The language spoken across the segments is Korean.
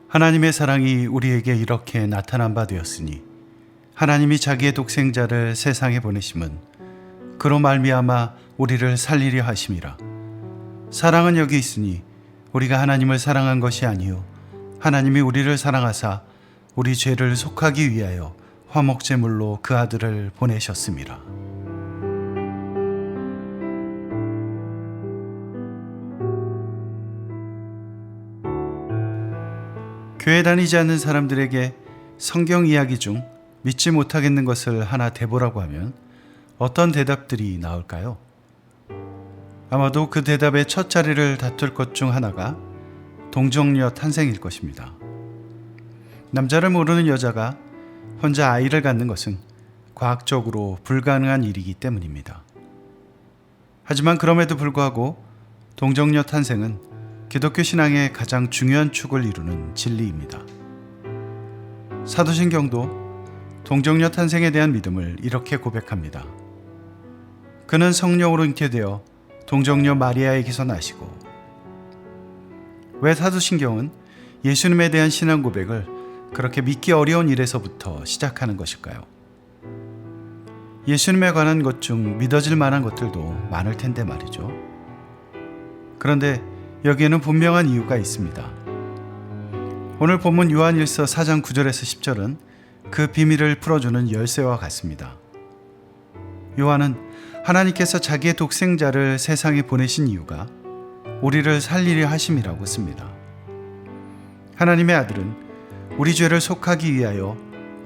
하나님의 사랑이 우리에게 이렇게 나타난 바 되었으니 하나님이 자기의 독생자를 세상에 보내심은 그로 말미암아 우리를 살리려 하심이라. 사랑은 여기 있으니 우리가 하나님을 사랑한 것이 아니요 하나님이 우리를 사랑하사 우리 죄를 속하기 위하여 화목제물로 그 아들을 보내셨음이라. 교회 다니지 않는 사람들에게 성경 이야기 중 믿지 못하겠는 것을 하나 대보라고 하면 어떤 대답들이 나올까요? 아마도 그 대답의 첫 자리를 다툴 것 중 하나가 동정녀 탄생일 것입니다. 남자를 모르는 여자가 혼자 아이를 갖는 것은 과학적으로 불가능한 일이기 때문입니다. 하지만 그럼에도 불구하고 동정녀 탄생은 기독교 신앙의 가장 중요한 축을 이루는 진리입니다. 사도신경도 동정녀 탄생에 대한 믿음을 이렇게 고백합니다. 그는 성령으로 잉태되어 동정녀 마리아에게서 나시고. 왜 사도신경은 예수님에 대한 신앙 고백을 그렇게 믿기 어려운 일에서부터 시작하는 것일까요? 예수님에 관한 것 중 믿어질 만한 것들도 많을 텐데 말이죠. 그런데 여기에는 분명한 이유가 있습니다. 오늘 본문 요한일서 4장 9절에서 10절은 그 비밀을 풀어주는 열쇠와 같습니다. 요한은 하나님께서 자기의 독생자를 세상에 보내신 이유가 우리를 살리려 하심이라고 씁니다. 하나님의 아들은 우리 죄를 속하기 위하여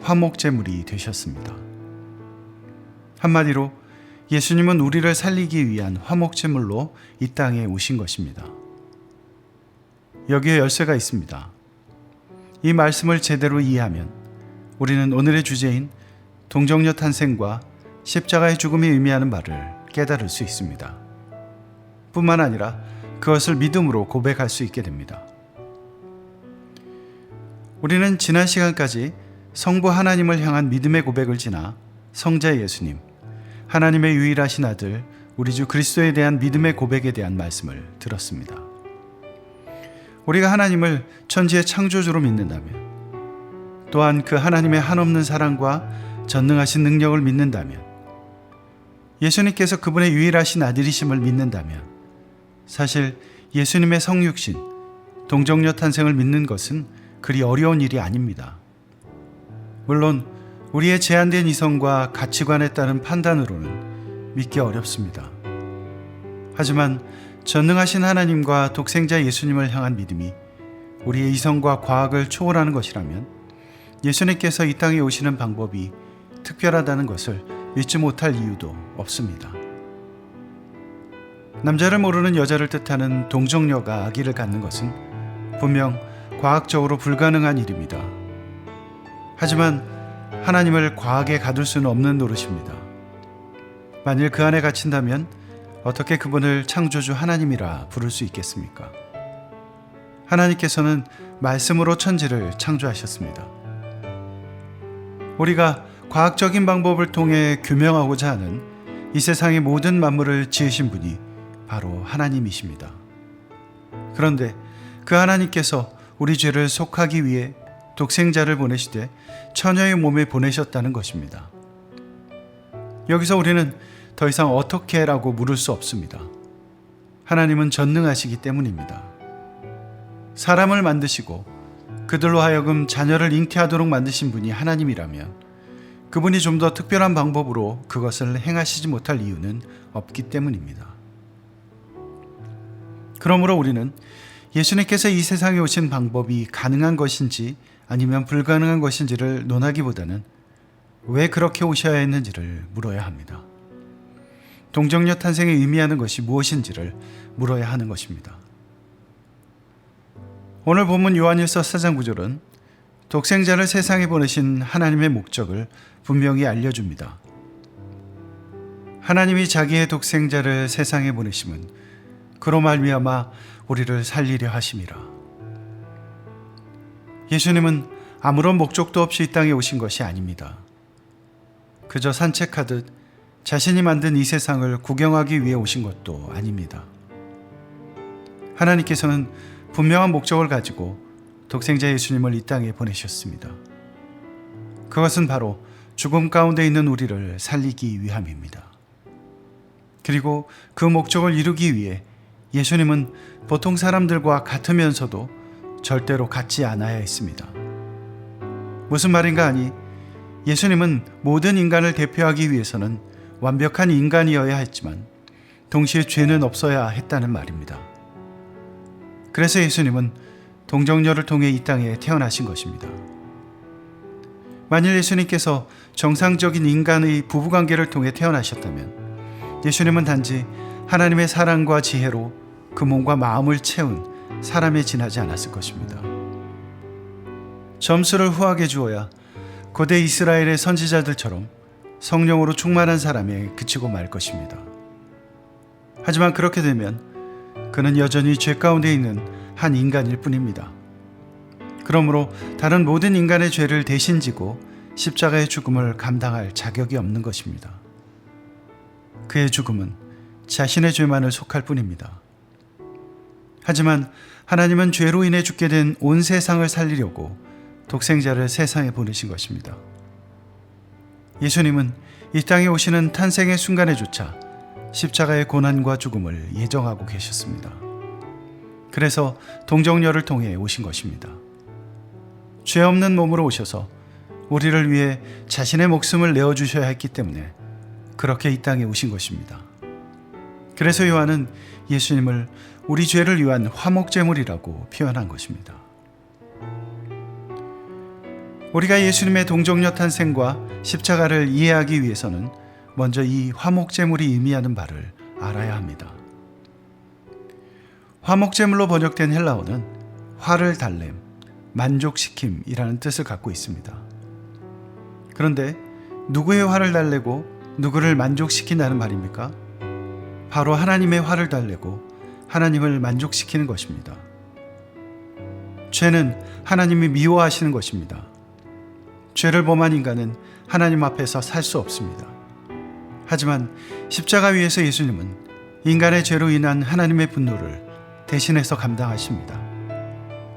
화목제물이 되셨습니다. 한마디로 예수님은 우리를 살리기 위한 화목제물로 이 땅에 오신 것입니다. 여기에 열쇠가 있습니다. 이 말씀을 제대로 이해하면 우리는 오늘의 주제인 동정녀 탄생과 십자가의 죽음이 의미하는 바를 깨달을 수 있습니다. 뿐만 아니라 그것을 믿음으로 고백할 수 있게 됩니다. 우리는 지난 시간까지 성부 하나님을 향한 믿음의 고백을 지나 성자 예수님, 하나님의 유일하신 아들 우리 주 그리스도에 대한 믿음의 고백에 대한 말씀을 들었습니다. 우리가 하나님을 천지의 창조주로 믿는다면, 또한 그 하나님의 한없는 사랑과 전능하신 능력을 믿는다면, 예수님께서 그분의 유일하신 아들이심을 믿는다면, 사실 예수님의 성육신, 동정녀 탄생을 믿는 것은 그리 어려운 일이 아닙니다. 물론 우리의 제한된 이성과 가치관에 따른 판단으로는 믿기 어렵습니다. 하지만 전능하신 하나님과 독생자 예수님을 향한 믿음이 우리의 이성과 과학을 초월하는 것이라면 예수님께서 이 땅에 오시는 방법이 특별하다는 것을 믿지 못할 이유도 없습니다. 남자를 모르는 여자를 뜻하는 동정녀가 아기를 갖는 것은 분명 과학적으로 불가능한 일입니다. 하지만 하나님을 과학에 가둘 수는 없는 노릇입니다. 만일 그 안에 갇힌다면 어떻게 그분을 창조주 하나님이라 부를 수 있겠습니까? 하나님께서는 말씀으로 천지를 창조하셨습니다. 우리가 과학적인 방법을 통해 규명하고자 하는 이 세상의 모든 만물을 지으신 분이 바로 하나님이십니다. 그런데 그 하나님께서 우리 죄를 속하기 위해 독생자를 보내시되 처녀의 몸에 보내셨다는 것입니다. 여기서 우리는 더 이상 어떻게 라고 물을 수 없습니다. 하나님은 전능하시기 때문입니다. 사람을 만드시고 그들로 하여금 자녀를 잉태하도록 만드신 분이 하나님이라면 그분이 좀 더 특별한 방법으로 그것을 행하시지 못할 이유는 없기 때문입니다. 그러므로 우리는 예수님께서 이 세상에 오신 방법이 가능한 것인지 아니면 불가능한 것인지를 논하기보다는 왜 그렇게 오셔야 했는지를 물어야 합니다. 동정녀 탄생이 의미하는 것이 무엇인지를 물어야 하는 것입니다. 오늘 본문 요한일서 4장 9절은 독생자를 세상에 보내신 하나님의 목적을 분명히 알려줍니다. 하나님이 자기의 독생자를 세상에 보내심은 그로 말미암아 우리를 살리려 하심이라. 예수님은 아무런 목적도 없이 이 땅에 오신 것이 아닙니다. 그저 산책하듯 자신이 만든 이 세상을 구경하기 위해 오신 것도 아닙니다. 하나님께서는 분명한 목적을 가지고 독생자 예수님을 이 땅에 보내셨습니다. 그것은 바로 죽음 가운데 있는 우리를 살리기 위함입니다. 그리고 그 목적을 이루기 위해 예수님은 보통 사람들과 같으면서도 절대로 같지 않아야 했습니다. 무슨 말인가 하니 예수님은 모든 인간을 대표하기 위해서는 완벽한 인간이어야 했지만 동시에 죄는 없어야 했다는 말입니다. 그래서 예수님은 동정녀를 통해 이 땅에 태어나신 것입니다. 만일 예수님께서 정상적인 인간의 부부관계를 통해 태어나셨다면 예수님은 단지 하나님의 사랑과 지혜로 그 몸과 마음을 채운 사람에 지나지 않았을 것입니다. 점수를 후하게 주어야 고대 이스라엘의 선지자들처럼 성령으로 충만한 사람에 그치고 말 것입니다. 하지만 그렇게 되면 그는 여전히 죄 가운데 있는 한 인간일 뿐입니다. 그러므로 다른 모든 인간의 죄를 대신 지고 십자가의 죽음을 감당할 자격이 없는 것입니다. 그의 죽음은 자신의 죄만을 속할 뿐입니다. 하지만 하나님은 죄로 인해 죽게 된 온 세상을 살리려고 독생자를 세상에 보내신 것입니다. 예수님은 이 땅에 오시는 탄생의 순간에조차 십자가의 고난과 죽음을 예정하고 계셨습니다. 그래서 동정녀를 통해 오신 것입니다. 죄 없는 몸으로 오셔서 우리를 위해 자신의 목숨을 내어주셔야 했기 때문에 그렇게 이 땅에 오신 것입니다. 그래서 요한은 예수님을 우리 죄를 위한 화목제물이라고 표현한 것입니다. 우리가 예수님의 동정녀 탄생과 십자가를 이해하기 위해서는 먼저 이 화목제물이 의미하는 바를 알아야 합니다. 화목제물로 번역된 헬라어는 화를 달램, 만족시킴이라는 뜻을 갖고 있습니다. 그런데 누구의 화를 달래고 누구를 만족시킨다는 말입니까? 바로 하나님의 화를 달래고 하나님을 만족시키는 것입니다. 죄는 하나님이 미워하시는 것입니다. 죄를 범한 인간은 하나님 앞에서 살 수 없습니다. 하지만 십자가 위에서 예수님은 인간의 죄로 인한 하나님의 분노를 대신해서 감당하십니다.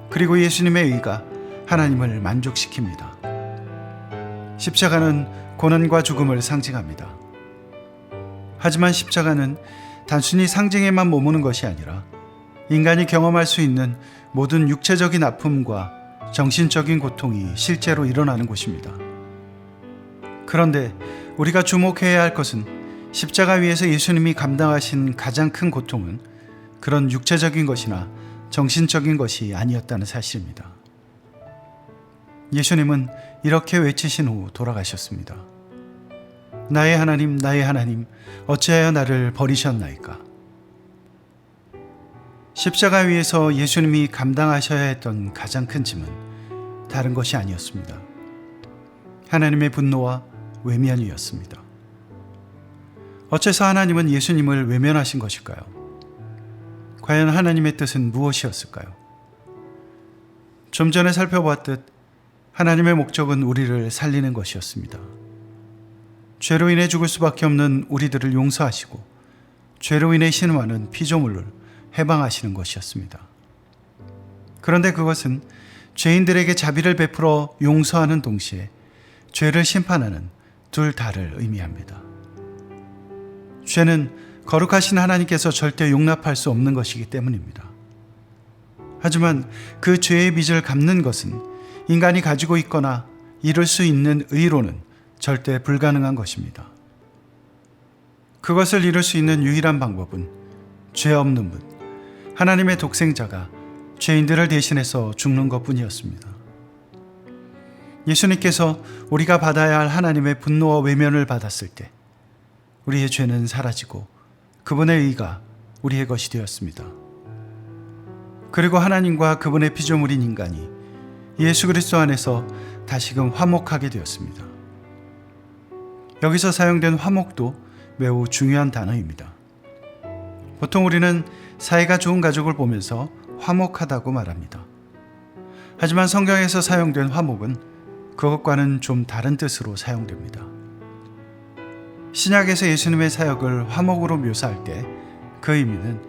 그리고 예수님의 의가 하나님을 만족시킵니다. 십자가는 고난과 죽음을 상징합니다. 하지만 십자가는 단순히 상징에만 머무는 것이 아니라 인간이 경험할 수 있는 모든 육체적인 아픔과 정신적인 고통이 실제로 일어나는 곳입니다. 그런데 우리가 주목해야 할 것은 십자가 위에서 예수님이 감당하신 가장 큰 고통은 그런 육체적인 것이나 정신적인 것이 아니었다는 사실입니다. 예수님은 이렇게 외치신 후 돌아가셨습니다. 나의 하나님, 나의 하나님, 어찌하여 나를 버리셨나이까? 십자가 위에서 예수님이 감당하셔야 했던 가장 큰 짐은 다른 것이 아니었습니다. 하나님의 분노와 외면이었습니다. 어째서 하나님은 예수님을 외면하신 것일까요? 과연 하나님의 뜻은 무엇이었을까요? 좀 전에 살펴보았듯 하나님의 목적은 우리를 살리는 것이었습니다. 죄로 인해 죽을 수밖에 없는 우리들을 용서하시고 죄로 인해 신음하는 피조물을 해방하시는 것이었습니다. 그런데 그것은 죄인들에게 자비를 베풀어 용서하는 동시에 죄를 심판하는 둘 다를 의미합니다. 죄는 거룩하신 하나님께서 절대 용납할 수 없는 것이기 때문입니다. 하지만 그 죄의 빚을 갚는 것은 인간이 가지고 있거나 이룰 수 있는 의로는 절대 불가능한 것입니다. 그것을 이룰 수 있는 유일한 방법은 죄 없는 분, 하나님의 독생자가 죄인들을 대신해서 죽는 것뿐이었습니다. 예수님께서 우리가 받아야 할 하나님의 분노와 외면을 받았을 때 우리의 죄는 사라지고 그분의 의가 우리의 것이 되었습니다. 그리고 하나님과 그분의 피조물인 인간이 예수 그리스도 안에서 다시금 화목하게 되었습니다. 여기서 사용된 화목도 매우 중요한 단어입니다. 보통 우리는 사이가 좋은 가족을 보면서 화목하다고 말합니다. 하지만 성경에서 사용된 화목은 그것과는 좀 다른 뜻으로 사용됩니다. 신약에서 예수님의 사역을 화목으로 묘사할 때 그 의미는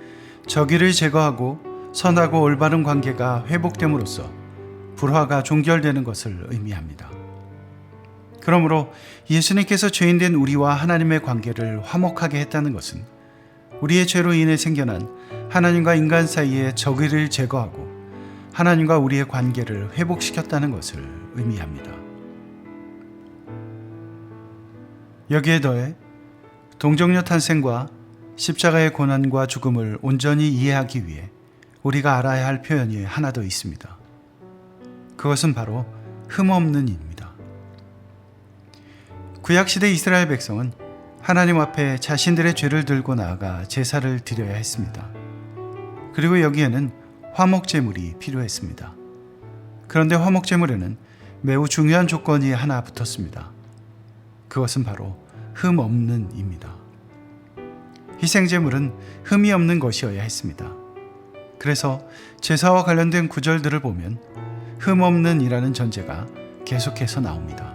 적의를 제거하고 선하고 올바른 관계가 회복됨으로써 불화가 종결되는 것을 의미합니다. 그러므로 예수님께서 죄인된 우리와 하나님의 관계를 화목하게 했다는 것은 우리의 죄로 인해 생겨난 하나님과 인간 사이의 적의를 제거하고 하나님과 우리의 관계를 회복시켰다는 것을 의미합니다. 여기에 더해 동정녀 탄생과 십자가의 고난과 죽음을 온전히 이해하기 위해 우리가 알아야 할 표현이 하나 더 있습니다. 그것은 바로 흠없는 입니다. 구약시대 이스라엘 백성은 하나님 앞에 자신들의 죄를 들고 나아가 제사를 드려야 했습니다. 그리고 여기에는 화목제물이 필요했습니다. 그런데 화목제물에는 매우 중요한 조건이 하나 붙었습니다. 그것은 바로 흠없는 입니다. 희생제물은 흠이 없는 것이어야 했습니다. 그래서 제사와 관련된 구절들을 보면 흠없는 이라는 전제가 계속해서 나옵니다.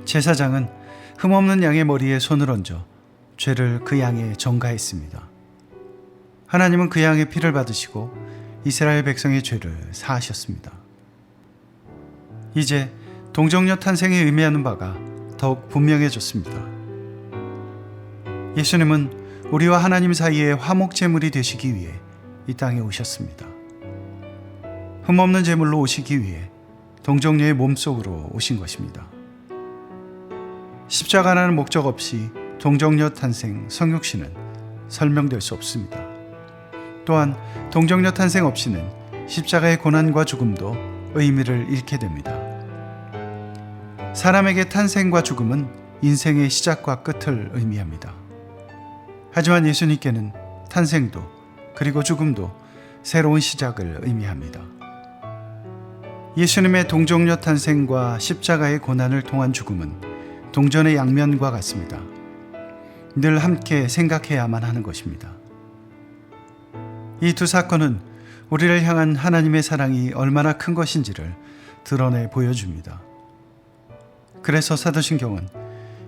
제사장은 흠없는 양의 머리에 손을 얹어 죄를 그 양에 전가했습니다. 하나님은 그 양의 피를 받으시고 이스라엘 백성의 죄를 사하셨습니다. 이제 동정녀 탄생에 의미하는 바가 더욱 분명해졌습니다. 예수님은 우리와 하나님 사이의 화목제물이 되시기 위해 이 땅에 오셨습니다. 흠없는 제물로 오시기 위해 동정녀의 몸속으로 오신 것입니다. 십자가라는 목적 없이 동정녀 탄생, 성육신은 설명될 수 없습니다. 또한 동정녀 탄생 없이는 십자가의 고난과 죽음도 의미를 잃게 됩니다. 사람에게 탄생과 죽음은 인생의 시작과 끝을 의미합니다. 하지만 예수님께는 탄생도 그리고 죽음도 새로운 시작을 의미합니다. 예수님의 동정녀 탄생과 십자가의 고난을 통한 죽음은 동전의 양면과 같습니다. 늘 함께 생각해야만 하는 것입니다. 이 두 사건은 우리를 향한 하나님의 사랑이 얼마나 큰 것인지를 드러내 보여줍니다. 그래서 사도신경은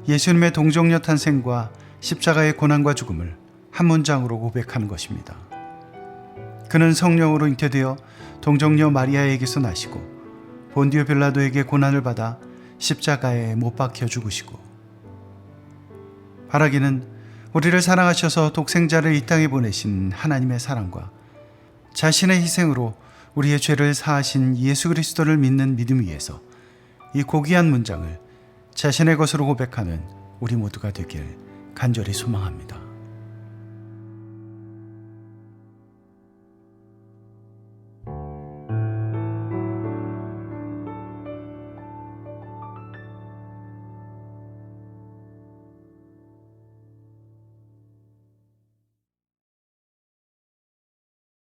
예수님의 동정녀 탄생과 십자가의 고난과 죽음을 한 문장으로 고백하는 것입니다. 그는 성령으로 잉태되어 동정녀 마리아에게서 나시고 본디오 빌라도에게 고난을 받아 십자가에 못 박혀 죽으시고, 바라기는 우리를 사랑하셔서 독생자를 이 땅에 보내신 하나님의 사랑과 자신의 희생으로 우리의 죄를 사하신 예수 그리스도를 믿는 믿음 위에서 이 고귀한 문장을 자신의 것으로 고백하는 우리 모두가 되길 간절히 소망합니다.